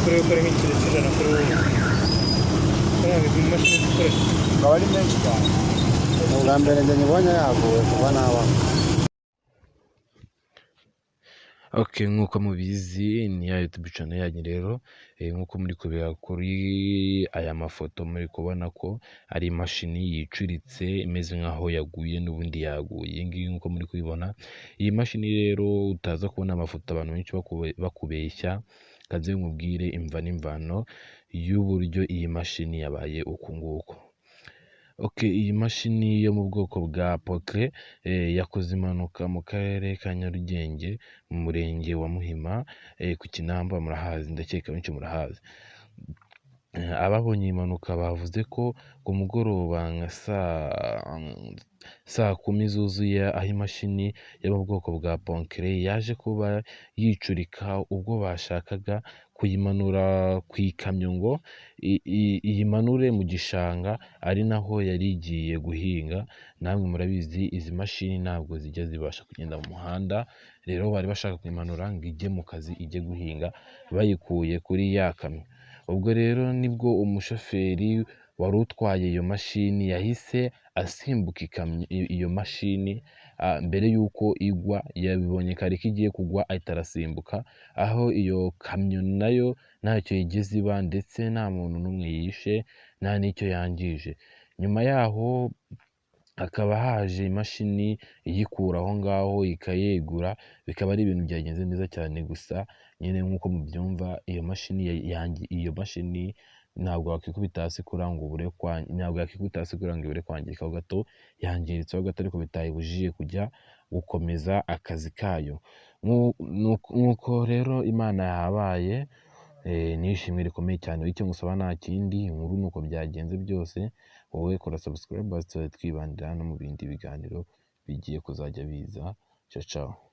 kuri gukora nk'ikiro cy'ijana kuri wowe amafaranga mu mashini zikoresha akaba ari menshi cyane ubwa mbere njye nyibonye yaguwe kuva naba. Okay, nk'uko mubizi ni ya YouTube channel yanyu rero, nk'uko muri kubera kuri aya mafoto muri kubona ko ari imashini yicuritse imeze nkaho yaguye n'ubundi yaguye. Iyi ngiyi nk'uko muri kubibona, iyi mashini rero utaza kubona amafoto abantu benshi bakubeshya, kaze nkubwire imva n'imvano y'uburyo iyi mashini yabaye uku nguku. Okay, iyi mashini yo mu bwoko bwa Poke yakoze impanuka mu karere ka Nyarugenge mu murenge wa Muhima ku Kinamba, murahazi, ndakeka benshi murahazi. Ababonye iyi mpanuka bavuze ko ku mugoroba nka saa 10 zuzuye aho imashini yo mu bwoko bwa Ponkere yaje kuba yicurika ubwo bashakaga kuyimanura ku ikamyo ngo iyimanure mu gishanga, ari naho yari igiye guhinga. Namwe murabizi izi mashini ntabwo zijya zibasha kugenda mu muhanda, rero bari bashaka kuyimanura ngo ijye mu kazi, ijye guhinga, bayikuye kuri ya kamyo. Ubwo rero nibwo umushoferi wari utwaye iyo mashini yahise asimbuka iyo mashini mbere y'uko igwa. Yabibonye kare ko igiye kugwa ahita arasimbuka, aho iyo kamyo nayo ntacyo yigeze iba ndetse nta muntu n'umwe yishe, nta n'icyo yangije. Nyuma yaho hakaba haje imashini iyikura aho ngaho ikayegura, bikaba ari ibintu byagenze neza cyane. Gusa nyine nk'uko mubyumva, iyo mashini ntabwo yakikubita hasi kugira ngo ibure kwangirika ho gato, yangiritseho gato ariko bitayibujije kujya gukomeza akazi kayo. Nk'uko rero Imana yahabaye, ni ishimwe rikomeye cyane. Icyo ngusaba nta kindi, inkuru nuko byagenze byose. Wowe kora subscribe, twibandira no mu bindi biganiro bigiye kuzajya biza. Ciao ciao.